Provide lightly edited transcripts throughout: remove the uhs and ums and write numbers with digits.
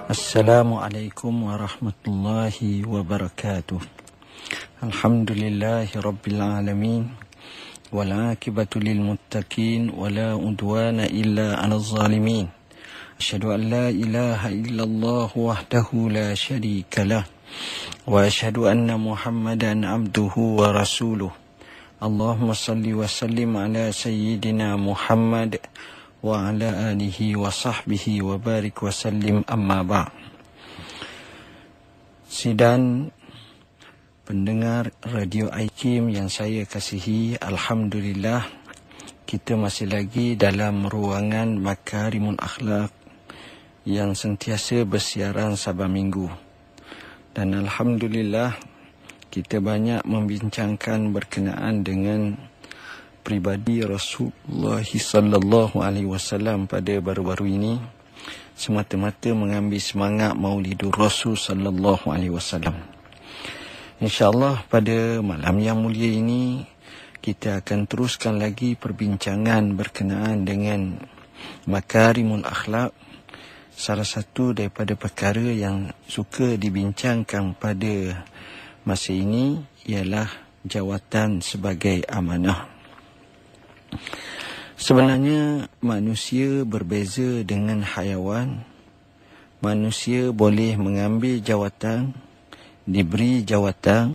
Assalamualaikum warahmatullahi wabarakatuh. Alhamdulillahi rabbil alamin. Wal aqibatu lil muttaqin wala udwana illa 'alal zalimin. Asyhadu an la ilaha illallah wahdahu la syarika lah wa asyhadu anna Muhammadan abduhu wa rasuluh. Allahumma salli wa sallim ala sayyidina Muhammad wa ala alihi wa sahbihi wa barik wa sallim, amma ba'. Sidang pendengar Radio Aikim yang saya kasihi, alhamdulillah kita masih lagi dalam ruangan Makarimul Akhlak yang sentiasa bersiaran Sabah Minggu. Dan alhamdulillah kita banyak membincangkan berkenaan dengan pribadi Rasulullah sallallahu alaihi wasallam pada baru-baru ini, semata-mata mengambil semangat Maulidur Rasul sallallahu alaihi wasallam. InsyaAllah pada malam yang mulia ini kita akan teruskan lagi perbincangan berkenaan dengan Makarimul Akhlak. Salah satu daripada perkara yang suka dibincangkan pada masa ini ialah jawatan sebagai amanah. Sebenarnya manusia berbeza dengan haiwan. Manusia boleh mengambil jawatan, diberi jawatan,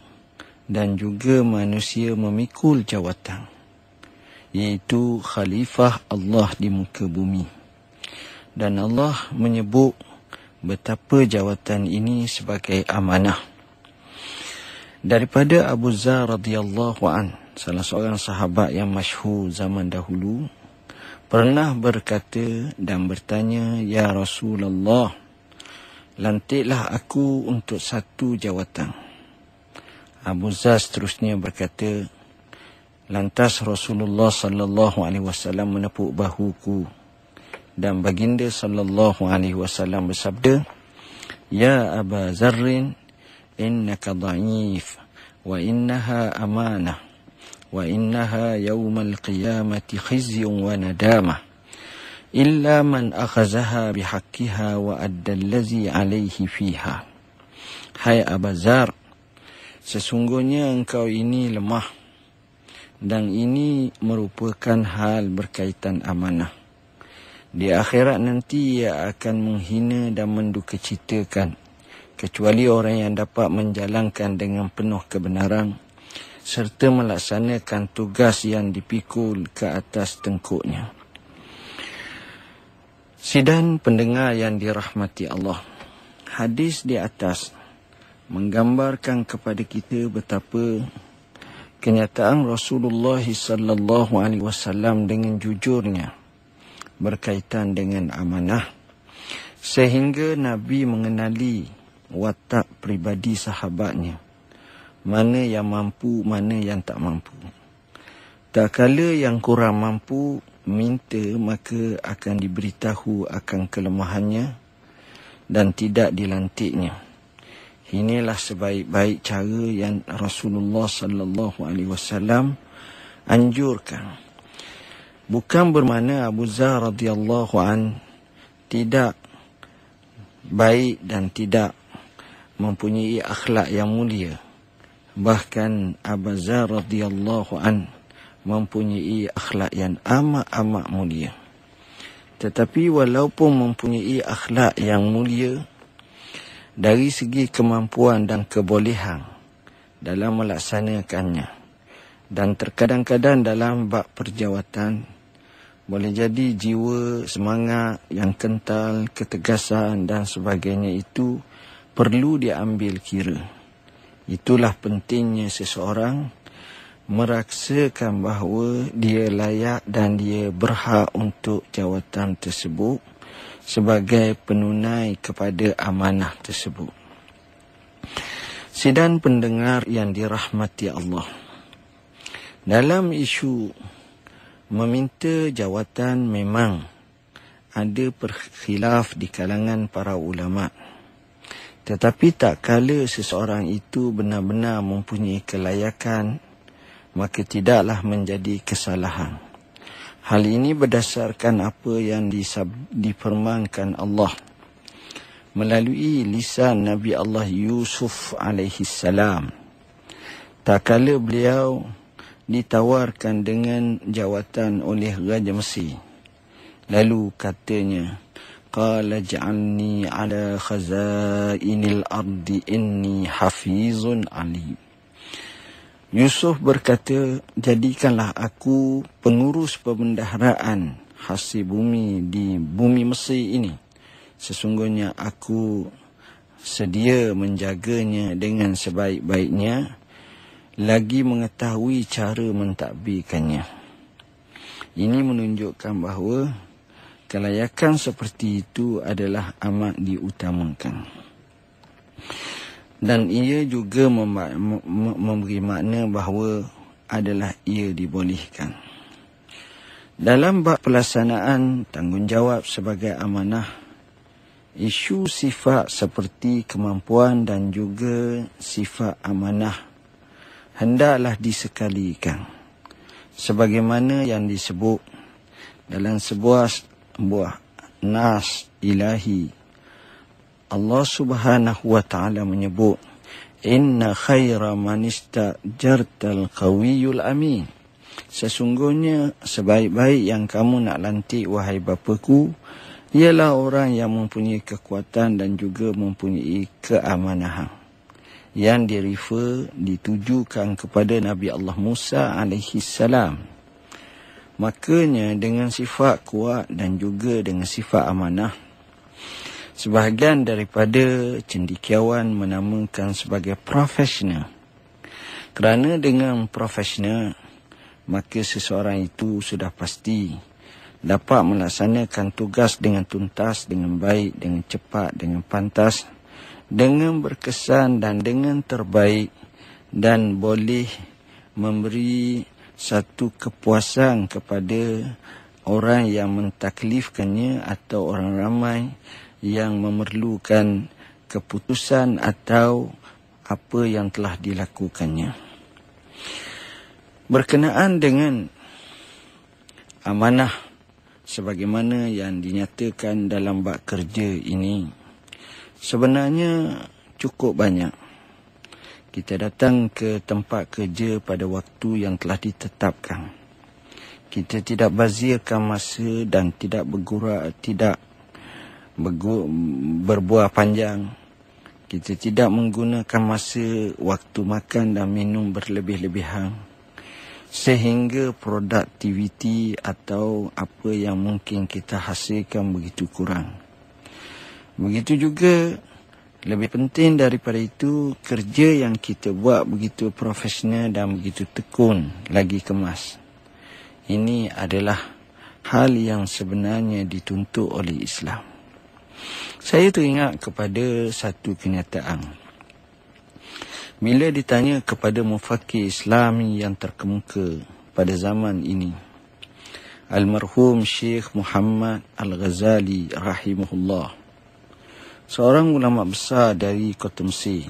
dan juga manusia memikul jawatan, iaitu khalifah Allah di muka bumi. Dan Allah menyebut betapa jawatan ini sebagai amanah. Daripada Abu Dzar radhiyallahu an, salah seorang sahabat yang masyhur zaman dahulu, pernah berkata dan bertanya, "Ya Rasulullah, lantiklah aku untuk satu jawatan." Abu Dzar seterusnya berkata, lantas Rasulullah sallallahu alaihi wasallam menepuk bahuku dan baginda sallallahu alaihi wasallam bersabda, "Ya Aba Dzarrin, innaka dha'if wa innaha amanah wa innaha yawmal qiyamati khizyun wa nadamah illa man akhazaha bihaqqiha wa adda allazi alaihi fiha." Hai Aba Dzar, sesungguhnya engkau ini lemah dan ini merupakan hal berkaitan amanah. Di akhirat nanti ia akan menghina dan mendukacitakan kecuali orang yang dapat menjalankan dengan penuh kebenaran serta melaksanakan tugas yang dipikul ke atas tengkuknya. Sidang pendengar yang dirahmati Allah, hadis di atas menggambarkan kepada kita betapa kenyataan Rasulullah sallallahu alaihi wasallam dengan jujurnya berkaitan dengan amanah, sehingga Nabi mengenali watak pribadi sahabatnya, mana yang mampu, mana yang tak mampu. Tak kala yang kurang mampu minta, maka akan diberitahu akan kelemahannya dan tidak dilantiknya. Inilah sebaik-baik cara yang Rasulullah sallallahu alaihi wasallam anjurkan. Bukan bermakna Abu Dzar radhiyallahu an tidak baik dan tidak mempunyai akhlak yang mulia. Bahkan Abu Dzar radhiyallahu an mempunyai akhlak yang amat mulia. Tetapi walaupun mempunyai akhlak yang mulia, dari segi kemampuan dan kebolehan dalam melaksanakannya, dan terkadang-kadang dalam bab perjawatan, boleh jadi jiwa, semangat yang kental, ketegasan dan sebagainya itu perlu diambil kira. Itulah pentingnya seseorang merasakan bahawa dia layak dan dia berhak untuk jawatan tersebut sebagai penunai kepada amanah tersebut. Sidang pendengar yang dirahmati Allah, dalam isu meminta jawatan memang ada perkhilaf di kalangan para ulama. Tetapi tak kala seseorang itu benar-benar mempunyai kelayakan, maka tidaklah menjadi kesalahan. Hal ini berdasarkan apa yang difirmankan Allah melalui lisan Nabi Allah Yusuf alaihi salam. Tak kala beliau ditawarkan dengan jawatan oleh Raja Mesir. Lalu katanya, qala ja'alni ala khazainil ardi inni hafizun alim. Yusuf berkata, jadikanlah aku pengurus pembendaharaan hasil bumi di bumi Mesir ini. Sesungguhnya aku sedia menjaganya dengan sebaik-baiknya, lagi mengetahui cara mentadbirkannya. Ini menunjukkan bahawa kelayakan seperti itu adalah amat diutamakan. Dan ia juga memberi makna bahawa adalah ia dibolehkan. Dalam bab pelaksanaan tanggungjawab sebagai amanah, isu sifat seperti kemampuan dan juga sifat amanah hendaklah disekalikan. Sebagaimana yang disebut dalam sebuah nas ilahi, Allah Subhanahu wa ta'ala menyebut, inna khaira man istajartal qawiyul amin. Sesungguhnya sebaik-baik yang kamu nak lantik, wahai bapaku, ialah orang yang mempunyai kekuatan dan juga mempunyai keamanahan. Yang ditujukan kepada Nabi Allah Musa alaihi salam. Makanya dengan sifat kuat dan juga dengan sifat amanah, sebahagian daripada cendekiawan menamakan sebagai profesional. Kerana dengan profesional, maka seseorang itu sudah pasti dapat melaksanakan tugas dengan tuntas, dengan baik, dengan cepat, dengan pantas, dengan berkesan dan dengan terbaik, dan boleh memberi satu kepuasan kepada orang yang mentaklifkannya atau orang ramai yang memerlukan keputusan atau apa yang telah dilakukannya. Berkenaan dengan amanah sebagaimana yang dinyatakan dalam bab kerja ini, sebenarnya cukup banyak. Kita datang ke tempat kerja pada waktu yang telah ditetapkan. Kita tidak bazirkan masa dan tidak berbuah panjang. Kita tidak menggunakan masa waktu makan dan minum berlebih-lebihan, sehingga produktiviti atau apa yang mungkin kita hasilkan begitu kurang. Begitu juga, lebih penting daripada itu, kerja yang kita buat begitu profesional dan begitu tekun, lagi kemas. Ini adalah hal yang sebenarnya dituntut oleh Islam. Saya teringat kepada satu kenyataan. Bila ditanya kepada mufakir Islami yang terkemuka pada zaman ini, almarhum Syekh Muhammad Al-Ghazali rahimahullah, seorang ulama besar dari kota Mesir.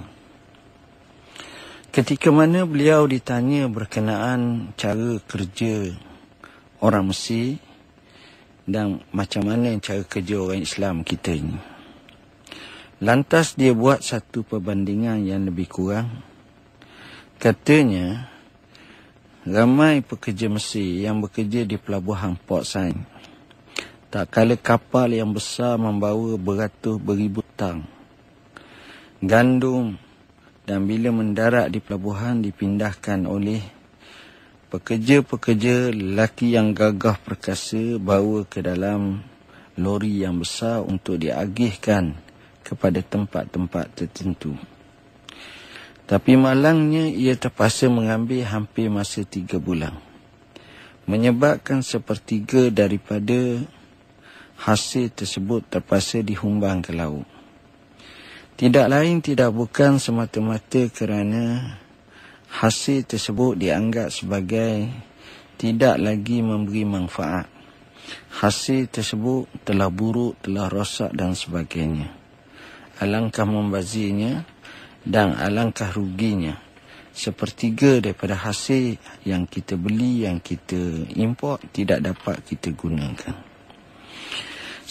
Ketika mana beliau ditanya berkenaan cara kerja orang Mesir dan macam mana cara kerja orang Islam kita ini, lantas dia buat satu perbandingan yang lebih kurang. Katanya, ramai pekerja Mesir yang bekerja di pelabuhan Port Said, tak kala kapal yang besar membawa beratus beribu tang gandum, dan bila mendarat di pelabuhan dipindahkan oleh pekerja-pekerja lelaki yang gagah perkasa, bawa ke dalam lori yang besar untuk diagihkan kepada tempat-tempat tertentu. Tapi malangnya ia terpaksa mengambil hampir masa 3 bulan, menyebabkan sepertiga daripada hasil tersebut terpaksa dihumbang ke laut. Tidak lain tidak bukan semata-mata kerana hasil tersebut dianggap sebagai tidak lagi memberi manfaat. Hasil tersebut telah buruk, telah rosak dan sebagainya. Alangkah membazirnya dan alangkah ruginya. Sepertiga daripada hasil yang kita beli, yang kita import, tidak dapat kita gunakan.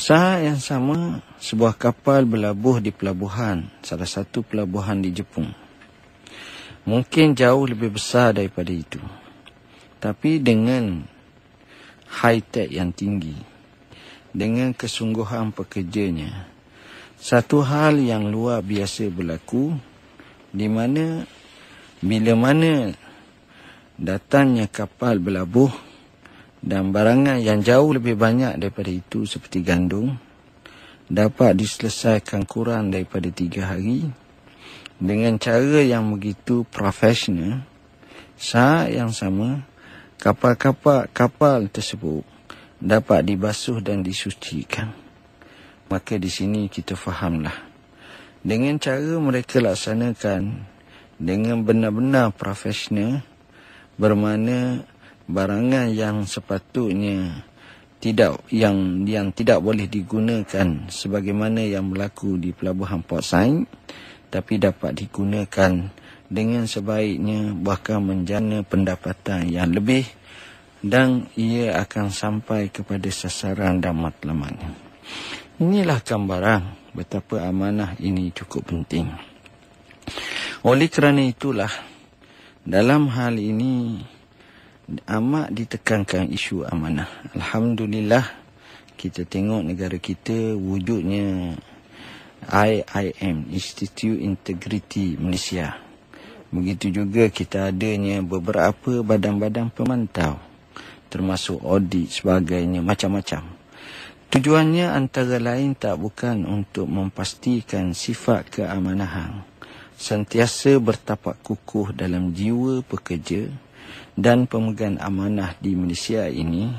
Saat yang sama, sebuah kapal berlabuh di pelabuhan, salah satu pelabuhan di Jepun. Mungkin jauh lebih besar daripada itu. Tapi dengan high-tech yang tinggi, dengan kesungguhan pekerjanya, satu hal yang luar biasa berlaku, di mana bila mana datangnya kapal berlabuh dan barangan yang jauh lebih banyak daripada itu seperti gandum dapat diselesaikan kurang daripada 3 hari dengan cara yang begitu profesional. Saat yang sama, kapal tersebut dapat dibasuh dan disucikan. Maka di sini kita fahamlah, dengan cara mereka laksanakan dengan benar-benar profesional, bermakna barangan yang sepatutnya yang tidak boleh digunakan sebagaimana yang berlaku di pelabuhan Port Said, tapi dapat digunakan dengan sebaiknya, bahkan menjana pendapatan yang lebih, dan ia akan sampai kepada sasaran dan matlamatnya. Inilah gambaran betapa amanah ini cukup penting. Oleh kerana itulah, dalam hal ini amat ditekankan isu amanah. Alhamdulillah, kita tengok negara kita wujudnya IIM, Institute Integrity Malaysia. Begitu juga kita adanya beberapa badan-badan pemantau, termasuk audit sebagainya, macam-macam. Tujuannya antara lain tak bukan untuk memastikan sifat keamanahan sentiasa bertapak kukuh dalam jiwa pekerja dan pemegang amanah di Malaysia ini,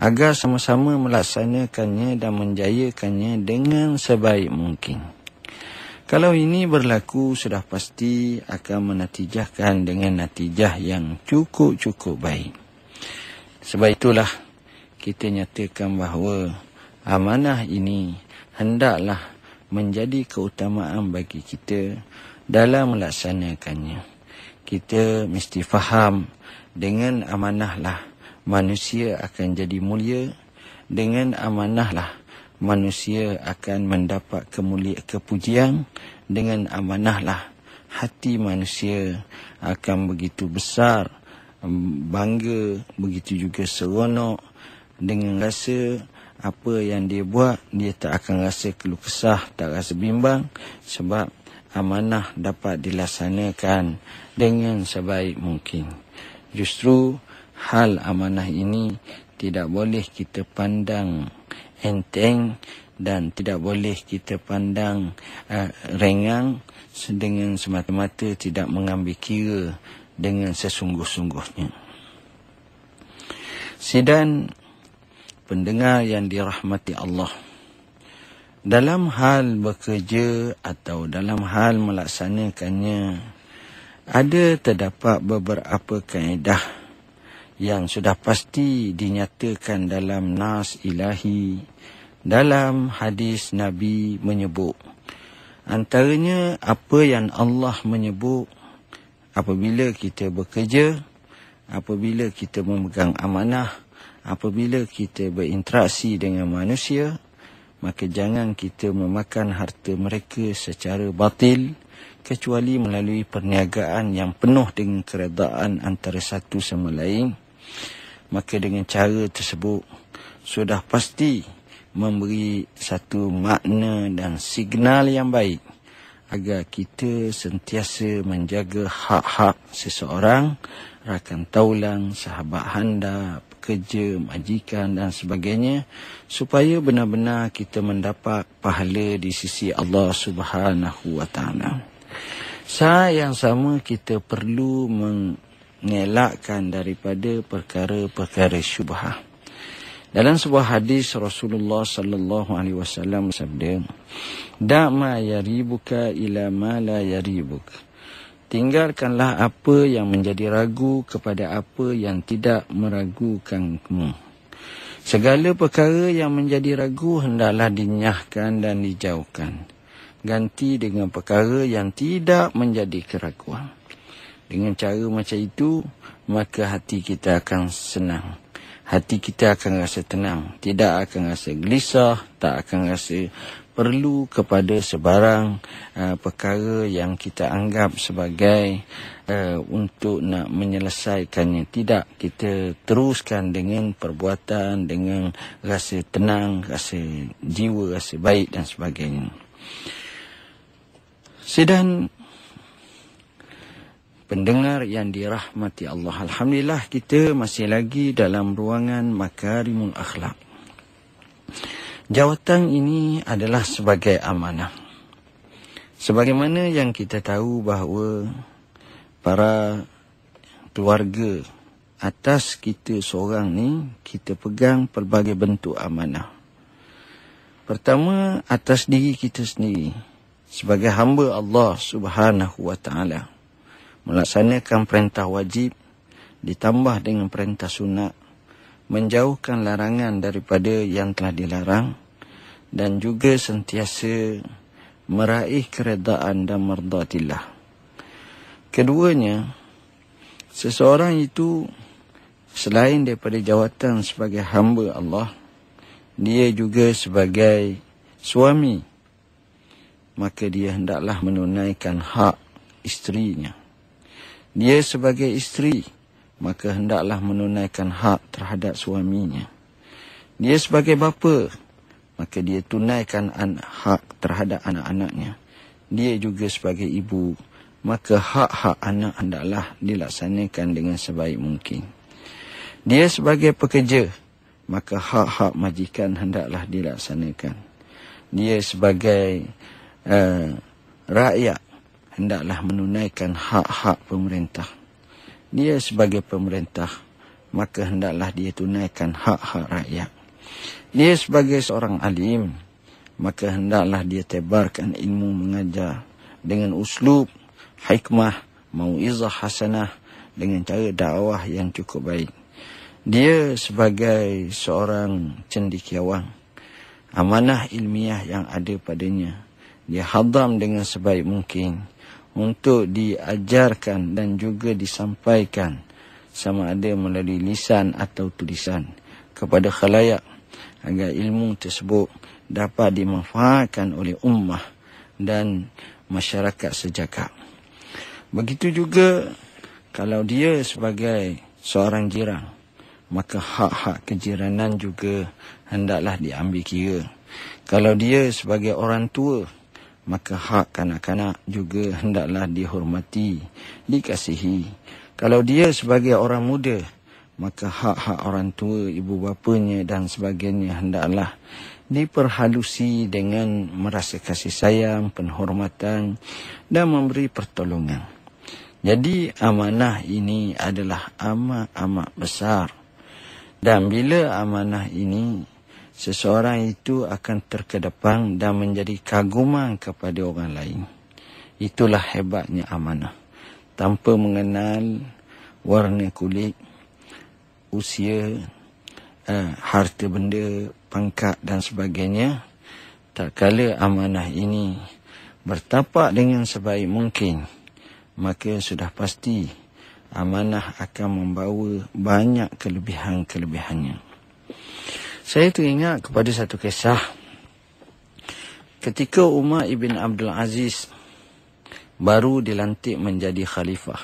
agar sama-sama melaksanakannya dan menjayakannya dengan sebaik mungkin. Kalau ini berlaku, sudah pasti akan menatijahkan dengan natijah yang cukup baik. Sebab itulah kita nyatakan bahawa amanah ini hendaklah menjadi keutamaan bagi kita dalam melaksanakannya. Kita mesti faham, dengan amanahlah manusia akan jadi mulia, dengan amanahlah manusia akan mendapat kepujian, dengan amanahlah hati manusia akan begitu besar, bangga, begitu juga seronok, dengan rasa apa yang dia buat, dia tak akan rasa keluh kesah, tak rasa bimbang, sebab amanah dapat dilaksanakan dengan sebaik mungkin. Justru hal amanah ini tidak boleh kita pandang enteng dan tidak boleh kita pandang ringan dengan semata-mata tidak mengambil kira dengan sesungguh-sungguhnya. Sidang pendengar yang dirahmati Allah, dalam hal bekerja atau dalam hal melaksanakannya, ada terdapat beberapa kaedah yang sudah pasti dinyatakan dalam nas ilahi, dalam hadis Nabi menyebut. Antaranya apa yang Allah menyebut apabila kita bekerja, apabila kita memegang amanah, apabila kita berinteraksi dengan manusia, maka jangan kita memakan harta mereka secara batil, kecuali melalui perniagaan yang penuh dengan keredaan antara satu sama lain. Maka dengan cara tersebut sudah pasti memberi satu makna dan signal yang baik agar kita sentiasa menjaga hak-hak seseorang, rakan taulang, sahabat handal, pekerja, majikan dan sebagainya, supaya benar-benar kita mendapat pahala di sisi Allah Subhanahu wa taala. Saat yang sama, kita perlu mengelakkan daripada perkara-perkara syubhah. Dalam sebuah hadis Rasulullah sallallahu alaihi wasallam sabda, "Da' ma yaribuka ila ma la yaribuka." Tinggalkanlah apa yang menjadi ragu kepada apa yang tidak meragukanmu. Segala perkara yang menjadi ragu hendaklah dinyahkan dan dijauhkan. Ganti dengan perkara yang tidak menjadi keraguan. Dengan cara macam itu, maka hati kita akan senang. hati kita akan rasa tenang, tidak akan rasa gelisah, tak akan rasa perlu kepada sebarang perkara yang kita anggap sebagai untuk nak menyelesaikannya. Tidak, kita teruskan dengan perbuatan, dengan rasa tenang, rasa jiwa, rasa baik dan sebagainya. Sedang pendengar yang dirahmati Allah, alhamdulillah kita masih lagi dalam ruangan Makarimul Akhlak. Jawatan ini adalah sebagai amanah. Sebagaimana yang kita tahu bahawa para keluarga atas kita seorang ni, kita pegang pelbagai bentuk amanah. Pertama, atas diri kita sendiri sebagai hamba Allah Subhanahu wa ta'ala, melaksanakan perintah wajib ditambah dengan perintah sunat, menjauhkan larangan daripada yang telah dilarang, dan juga sentiasa meraih keredaan dan mardatillah. Keduanya, seseorang itu selain daripada jawatan sebagai hamba Allah, dia juga sebagai suami, maka dia hendaklah menunaikan hak isterinya. Dia sebagai isteri, maka hendaklah menunaikan hak terhadap suaminya. Dia sebagai bapa, maka dia tunaikan hak terhadap anak-anaknya. Dia juga sebagai ibu, maka hak-hak anak hendaklah dilaksanakan dengan sebaik mungkin. Dia sebagai pekerja, maka hak-hak majikan hendaklah dilaksanakan. Dia sebagai rakyat, hendaklah menunaikan hak-hak pemerintah. Dia sebagai pemerintah, maka hendaklah dia tunaikan hak-hak rakyat. Dia sebagai seorang alim, maka hendaklah dia tebarkan ilmu mengajar dengan uslub, hikmah, mau'izah hasanah, dengan cara dakwah yang cukup baik. Dia sebagai seorang cendekiawan, amanah ilmiah yang ada padanya, dia hadam dengan sebaik mungkin untuk diajarkan dan juga disampaikan sama ada melalui lisan atau tulisan kepada khalayak, agar ilmu tersebut dapat dimanfaatkan oleh ummah dan masyarakat sejagat. Begitu juga kalau dia sebagai seorang jiran, maka hak-hak kejiranan juga hendaklah diambil kira. Kalau dia sebagai orang tua, maka hak kanak-kanak juga hendaklah dihormati, dikasihi. Kalau dia sebagai orang muda, maka hak-hak orang tua, ibu bapanya dan sebagainya hendaklah diperhalusi dengan merasa kasih sayang, penghormatan dan memberi pertolongan. Jadi amanah ini adalah amat-amat besar. Dan bila amanah ini, seseorang itu akan terkedepan dan menjadi kaguman kepada orang lain. Itulah hebatnya amanah. Tanpa mengenal warna kulit, usia, harta benda, pangkat dan sebagainya, tak kala amanah ini bertapak dengan sebaik mungkin, maka sudah pasti amanah akan membawa banyak kelebihan-kelebihannya. Saya teringat kepada satu kisah. Ketika Umar ibn Abdul Aziz baru dilantik menjadi khalifah,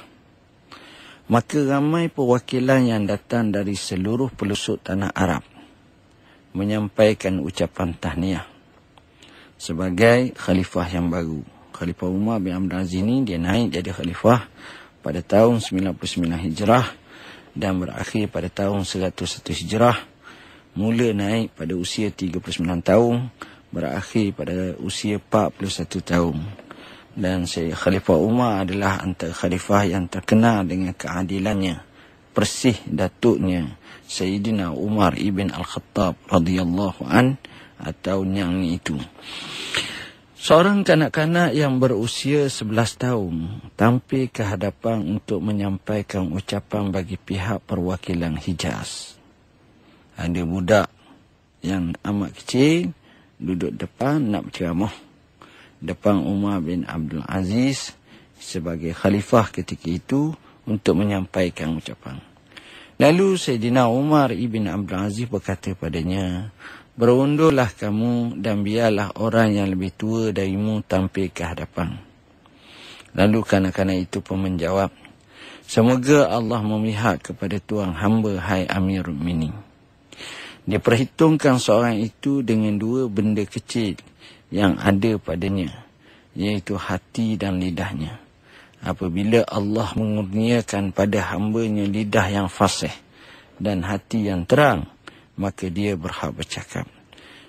maka ramai perwakilan yang datang dari seluruh pelosok tanah Arab menyampaikan ucapan tahniah sebagai khalifah yang baru. Khalifah Umar bin Abdul Aziz ini dia naik jadi khalifah pada tahun 99 Hijrah dan berakhir pada tahun 101 Hijrah. Mula naik pada usia 39 tahun, berakhir pada usia 41 tahun. Dan Khalifah Umar adalah antara khalifah yang terkenal dengan keadilannya. Persih datuknya Sayyidina Umar ibn Al-Khattab radhiyallahu an atau Nyang itu. Seorang kanak-kanak yang berusia 11 tahun tampil ke hadapan untuk menyampaikan ucapan bagi pihak perwakilan Hijaz. Ada budak yang amat kecil duduk depan nak berceramah depan Umar bin Abdul Aziz sebagai khalifah ketika itu untuk menyampaikan ucapan. Lalu Sayyidina Umar ibn Abdul Aziz berkata padanya, berundurlah kamu dan biarlah orang yang lebih tua darimu tampil ke hadapan. Lalu kanak-kanak itu pun menjawab, semoga Allah memihak kepada tuan hamba, hai Amirul Mukminin. Dia perhitungkan seorang itu dengan dua benda kecil yang ada padanya, iaitu hati dan lidahnya. Apabila Allah mengurniakan pada hambanya lidah yang fasih dan hati yang terang, maka dia berhak bercakap.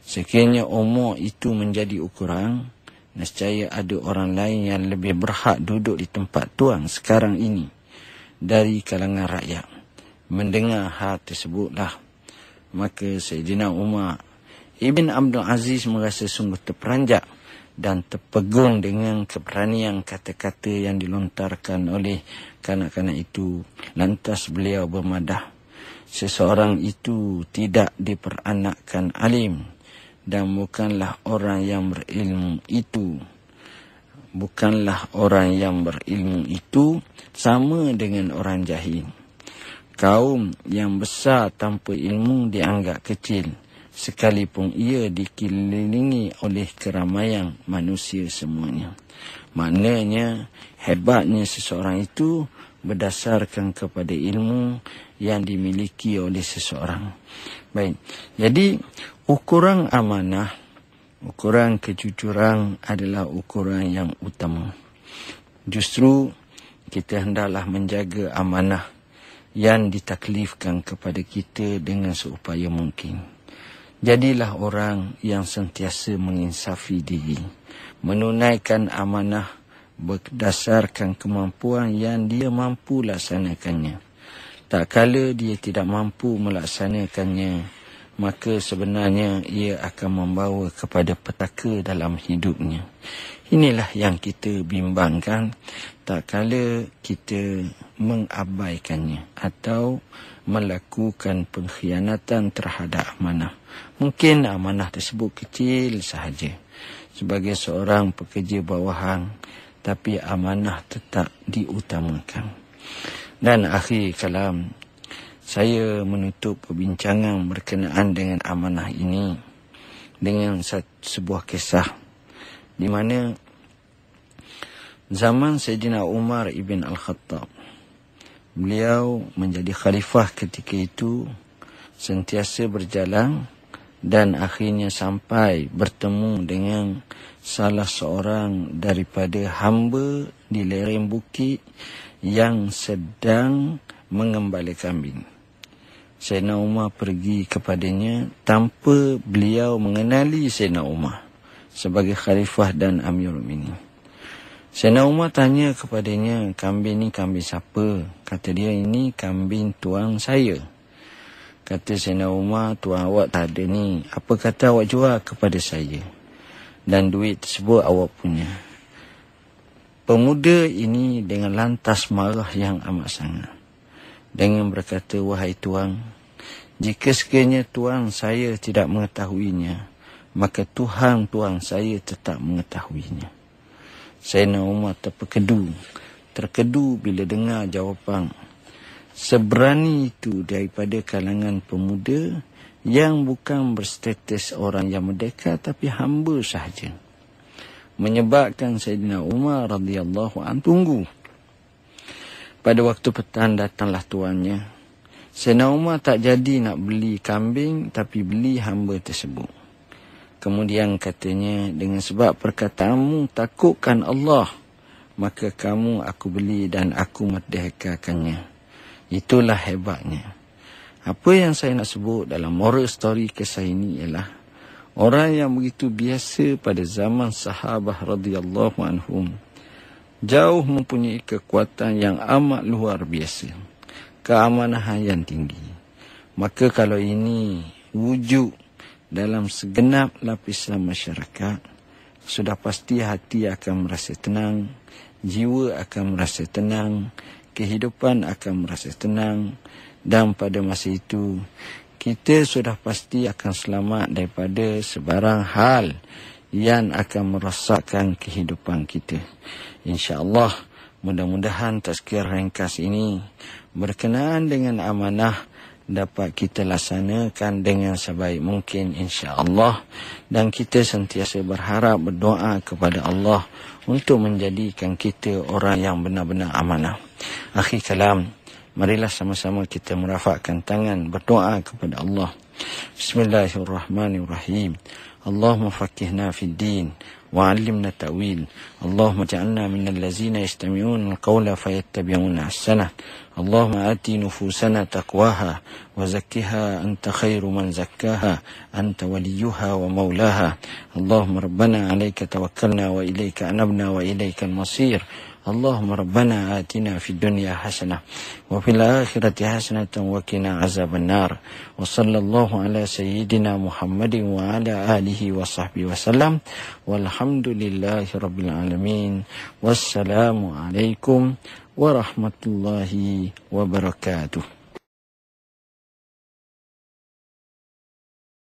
Sekiranya umur itu menjadi ukuran, nescaya ada orang lain yang lebih berhak duduk di tempat tuan sekarang ini dari kalangan rakyat. Mendengar hal tersebutlah, maka Sayyidina Umar Ibn Abdul Aziz merasa sungguh terperanjat dan terpegun dengan keberanian kata-kata yang dilontarkan oleh kanak-kanak itu. Lantas beliau bermadah, seseorang itu tidak diperanakkan alim dan bukanlah orang yang berilmu itu. Bukanlah orang yang berilmu itu sama dengan orang jahil. Kaum yang besar tanpa ilmu dianggap kecil, sekalipun ia dikelilingi oleh keramaian manusia semuanya. Maknanya, hebatnya seseorang itu berdasarkan kepada ilmu yang dimiliki oleh seseorang. Baik, jadi ukuran amanah, ukuran kejujuran adalah ukuran yang utama. Justru kita hendaklah menjaga amanah yang ditaklifkan kepada kita dengan seupaya mungkin. Jadilah orang yang sentiasa menginsafi diri, menunaikan amanah berdasarkan kemampuan yang dia mampu laksanakannya. Tak kala dia tidak mampu melaksanakannya, maka sebenarnya ia akan membawa kepada petaka dalam hidupnya. Inilah yang kita bimbangkan tak kala kita mengabaikannya atau melakukan pengkhianatan terhadap amanah. Mungkin amanah tersebut kecil sahaja sebagai seorang pekerja bawahan, tapi amanah tetap diutamakan. Dan akhir kalam, saya menutup perbincangan berkenaan dengan amanah ini dengan sebuah kisah di mana zaman Sayyidina Umar ibn Al-Khattab, beliau menjadi khalifah ketika itu, sentiasa berjalan dan akhirnya sampai bertemu dengan salah seorang daripada hamba di lereng bukit yang sedang mengembala kambing. Sayyidina Umar pergi kepadanya tanpa beliau mengenali Sayyidina Umar sebagai khalifah dan Amirul Mukminin. Sayyidina Umar tanya kepadanya, kambing ni kambing siapa? Kata dia, ini kambing tuan saya. Kata Sayyidina Umar, tuan awak tak ada ni. Apa kata awak jual kepada saya? Dan duit tersebut awak punya. Pemuda ini dengan lantas marah yang amat sangat. Dengan berkata, wahai tuan, jika sekiranya tuan saya tidak mengetahuinya, maka Tuhan tuan saya tetap mengetahuinya. Sayyidina Umar terkedu bila dengar jawapan seberani itu daripada kalangan pemuda yang bukan berstatus orang yang merdeka tapi hamba sahaja. Menyebabkan Sayyidina Umar radhiyallahu anhu tunggu. Pada waktu petang datanglah tuannya. Sayyidina Umar tak jadi nak beli kambing tapi beli hamba tersebut. Kemudian katanya, dengan sebab perkataanmu takutkan Allah, maka kamu aku beli dan aku merdekakannya. Itulah hebatnya. Apa yang saya nak sebut dalam moral story kisah ini ialah orang yang begitu biasa pada zaman sahabah radhiyallahu anhum jauh mempunyai kekuatan yang amat luar biasa, keamanahan yang tinggi. Maka kalau ini wujud dalam segenap lapisan masyarakat, sudah pasti hati akan merasa tenang, jiwa akan merasa tenang, kehidupan akan merasa tenang, dan pada masa itu kita sudah pasti akan selamat daripada sebarang hal yang akan merosakkan kehidupan kita. InsyaAllah Mudah-mudahan tazkir ringkas ini berkenaan dengan amanah dapat kita laksanakan dengan sebaik mungkin insya-Allah, dan kita sentiasa berharap berdoa kepada Allah untuk menjadikan kita orang yang benar-benar amanah. Akhir kalam, marilah sama-sama kita merafakkan tangan berdoa kepada Allah. Bismillahirrahmanirrahim. Allahumma faqihna fid din وعلمنا التأويل اللهم اجعلنا من الذين يستمعون القول فيتبعون أحسنه اللهم آت نفوسنا تقواها وزكها أنت خير من زكاها أنت وليها ومولاها اللهم ربنا عليك توكلنا وإليك أنبنا وإليك المصير اللهم ربنا آتنا في الدنيا حسنة وفي الآخرة حسنة وقنا عذاب النار وصلى الله على سيدنا محمد وعلى آله وصحبه وسلم والحمد لله رب العالمين والسلام عليكم ورحمة الله وبركاته.